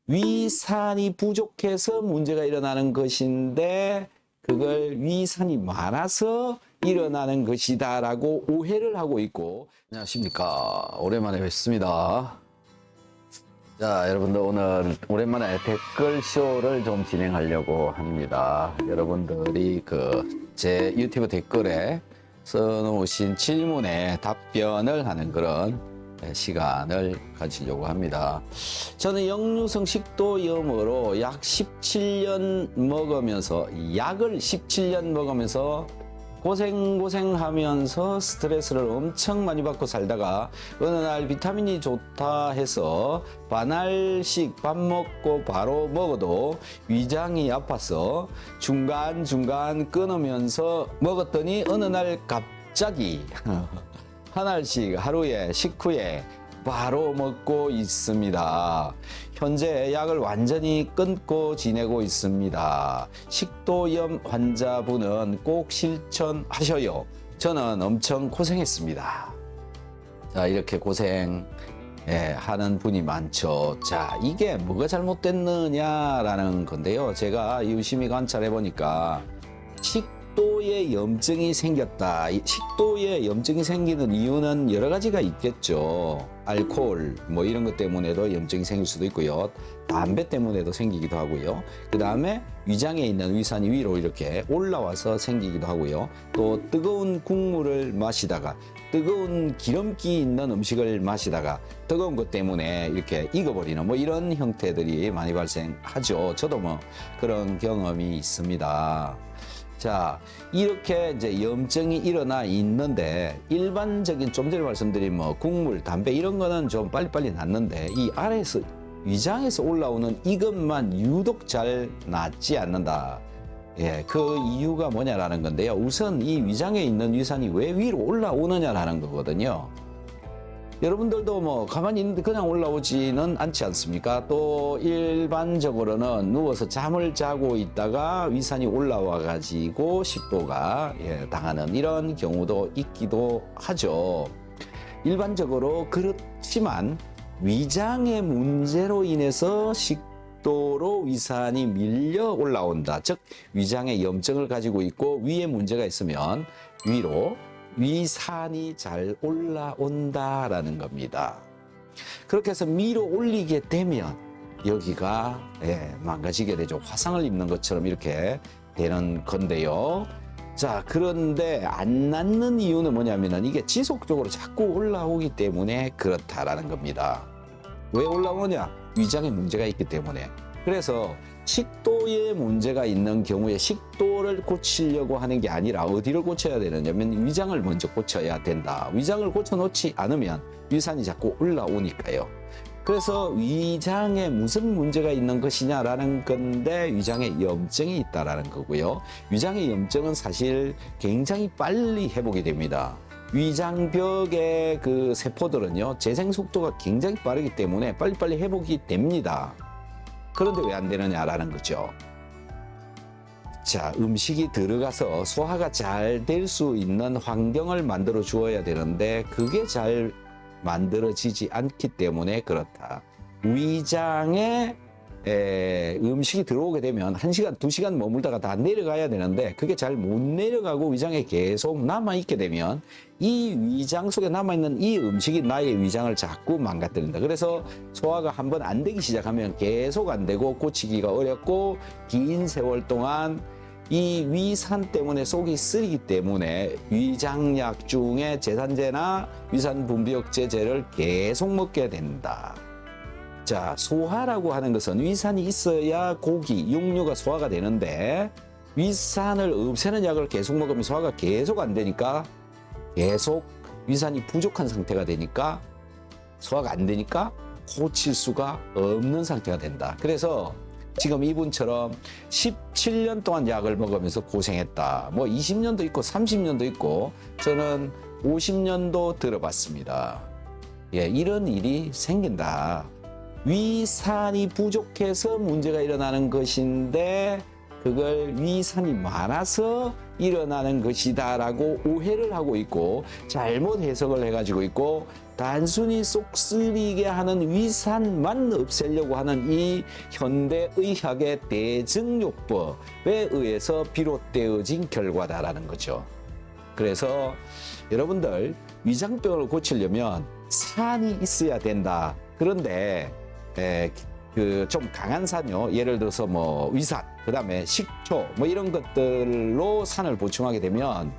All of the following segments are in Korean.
위산이 부족해서 문제가 일어나는 것인데 그걸 위산이 많아서 일어나는 것이다라고 오해를 하고 있고. 안녕하십니까. 오랜만에 뵙습니다. 자, 여러분들 오늘 오랜만에 댓글쇼를 좀 진행하려고 합니다. 여러분들이 제 유튜브 댓글에 써놓으신 질문에 답변을 하는 그런 시간을 가지려고 합니다. 저는 역류성 식도염으로 약 17년 먹으면서, 약을 17년 먹으면서 고생하면서 스트레스를 엄청 많이 받고 살다가 어느 날 비타민이 좋다 해서 반알씩 밥 먹고 바로 먹어도 위장이 아파서 중간중간 끊으면서 먹었더니 어느 날 갑자기 한 알씩 하루에 식후에 바로 먹고 있습니다. 현재 약을 완전히 끊고 지내고 있습니다. 식도염 환자분은 꼭 실천하셔요. 저는 엄청 고생했습니다. 자, 이렇게 고생 하는 분이 많죠. 자, 이게 뭐가 잘못됐느냐라는 건데요. 제가 유심히 관찰해 보니까 식도에 염증이 생겼다. 식도에 염증이 생기는 이유는 여러 가지가 있겠죠. 알코올 뭐 이런 것 때문에도 염증이 생길 수도 있고요. 담배 때문에도 생기기도 하고요. 그 다음에 위장에 있는 위산이 위로 이렇게 올라와서 생기기도 하고요. 또 뜨거운 국물을 마시다가, 뜨거운 기름기 있는 음식을 마시다가 뜨거운 것 때문에 이렇게 익어버리는 뭐 이런 형태들이 많이 발생하죠. 저도 뭐 그런 경험이 있습니다. 자, 이렇게 이제 염증이 일어나 있는데, 일반적인 좀 전에 말씀드린 뭐 국물, 담배 이런 거는 좀 빨리빨리 낫는데, 이 아래에서 위장에서 올라오는 이것만 유독 잘 낫지 않는다. 예, 그 이유가 뭐냐라는 건데요. 우선 이 위장에 있는 위산이 왜 위로 올라오느냐라는 거거든요. 여러분들도 뭐 가만히 있는데 그냥 올라오지는 않지 않습니까? 또 일반적으로는 누워서 잠을 자고 있다가 위산이 올라와 가지고 식도가 당하는 이런 경우도 있기도 하죠. 일반적으로 그렇지만 위장의 문제로 인해서 식도로 위산이 밀려 올라온다. 즉 위장에 염증을 가지고 있고 위에 문제가 있으면 위로 위산이 잘 올라온다라는 겁니다. 그렇게 해서 밀어 올리게 되면 여기가 망가지게 되죠. 화상을 입는 것처럼 이렇게 되는 건데요. 자, 그런데 안 낫는 이유는 뭐냐면은 이게 지속적으로 자꾸 올라오기 때문에 그렇다라는 겁니다. 왜 올라오냐? 위장에 문제가 있기 때문에. 그래서 식도에 문제가 있는 경우에 식도를 고치려고 하는 게 아니라 어디를 고쳐야 되느냐면 위장을 먼저 고쳐야 된다. 위장을 고쳐놓지 않으면 위산이 자꾸 올라오니까요. 그래서 위장에 무슨 문제가 있는 것이냐라는 건데 위장에 염증이 있다라는 거고요. 위장의 염증은 사실 굉장히 빨리 회복이 됩니다. 위장벽의 그 세포들은요, 재생 속도가 굉장히 빠르기 때문에 빨리빨리 회복이 됩니다. 그런데 왜 안 되느냐라는 거죠. 자, 음식이 들어가서 소화가 잘 될 수 있는 환경을 만들어 주어야 되는데 그게 잘 만들어지지 않기 때문에 그렇다. 위장에 음식이 들어오게 되면 1시간, 2시간 머물다가 다 내려가야 되는데 그게 잘 못 내려가고 위장에 계속 남아있게 되면 이 위장 속에 남아있는 이 음식이 나의 위장을 자꾸 망가뜨린다. 그래서 소화가 한번 안 되기 시작하면 계속 안 되고 고치기가 어렵고 긴 세월 동안 이 위산 때문에 속이 쓰리기 때문에 위장약 중에 제산제나 위산분비억제제를 계속 먹게 된다. 자, 소화라고 하는 것은 위산이 있어야 고기, 육류가 소화가 되는데 위산을 없애는 약을 계속 먹으면 소화가 계속 안 되니까 계속 위산이 부족한 상태가 되니까 소화가 안 되니까 고칠 수가 없는 상태가 된다. 그래서 지금 이분처럼 17년 동안 약을 먹으면서 고생했다. 뭐 20년도 있고 30년도 있고 저는 50년도 들어봤습니다. 예, 이런 일이 생긴다. 위산이 부족해서 문제가 일어나는 것인데 그걸 위산이 많아서 일어나는 것이다라고 오해를 하고 있고 잘못 해석을 해가지고 있고 단순히 쏙 쓰리게 하는 위산만 없애려고 하는 이 현대의학의 대증요법에 의해서 비롯되어진 결과다라는 거죠. 그래서 여러분들 위장병을 고치려면 산이 있어야 된다. 그런데 그 좀 강한 산요. 예를 들어서 뭐 위산, 그다음에 식초 뭐 이런 것들로 산을 보충하게 되면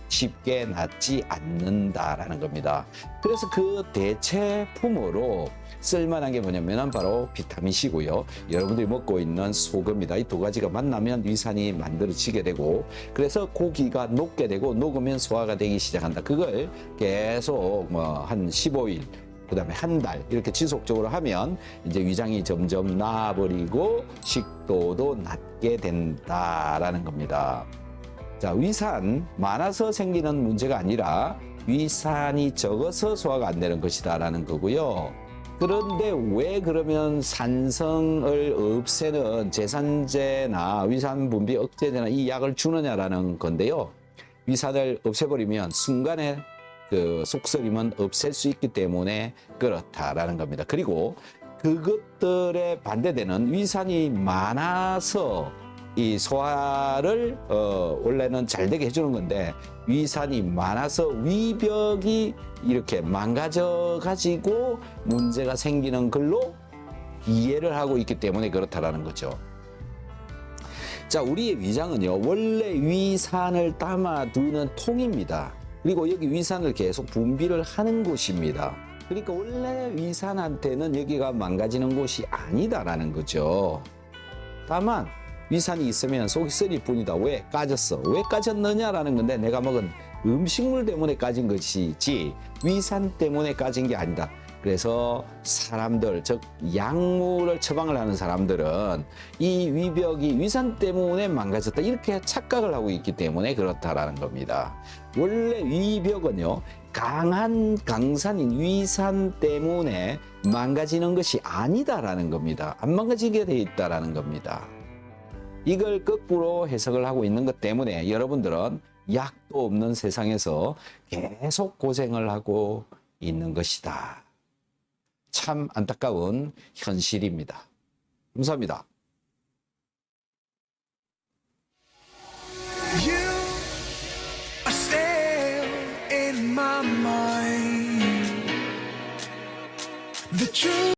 쉽게 낫지 않는다라는 겁니다. 그래서 그 대체품으로 쓸만한 게 뭐냐면 바로 비타민C고요. 여러분들이 먹고 있는 소금이다. 이 두 가지가 만나면 위산이 만들어지게 되고 그래서 고기가 녹게 되고 녹으면 소화가 되기 시작한다. 그걸 계속 뭐 한 15일 그다음에 한 달 이렇게 지속적으로 하면 이제 위장이 점점 나아버리고 식도도 낫게 된다라는 겁니다. 자, 위산 많아서 생기는 문제가 아니라 위산이 적어서 소화가 안 되는 것이다라는 거고요. 그런데 왜 그러면 산성을 없애는 제산제나 위산 분비 억제제나 이 약을 주느냐라는 건데요. 위산을 없애버리면 순간에 그 속쓰림은 없앨 수 있기 때문에 그렇다라는 겁니다. 그리고 그것들에 반대되는 위산이 많아서 이 소화를 원래는 잘 되게 해주는 건데 위산이 많아서 위벽이 이렇게 망가져 가지고 문제가 생기는 걸로 이해를 하고 있기 때문에 그렇다라는 거죠. 자, 우리의 위장은요 원래 위산을 담아두는 통입니다. 그리고 여기 위산을 계속 분비를 하는 곳입니다. 그러니까 원래 위산한테는 여기가 망가지는 곳이 아니다라는 거죠. 다만 위산이 있으면 속이 쓰릴 뿐이다. 왜 까졌어? 왜 까졌느냐라는 건데 내가 먹은 음식물 때문에 까진 것이지 위산 때문에 까진 게 아니다. 그래서 사람들, 즉 약물을 처방을 하는 사람들은 이 위벽이 위산 때문에 망가졌다 이렇게 착각을 하고 있기 때문에 그렇다라는 겁니다. 원래 위벽은요 강한 강산인 위산 때문에 망가지는 것이 아니다라는 겁니다. 안 망가지게 돼 있다라는 겁니다. 이걸 거꾸로 해석을 하고 있는 것 때문에 여러분들은 약도 없는 세상에서 계속 고생을 하고 있는 것이다. 참 안타까운 현실입니다. 감사합니다.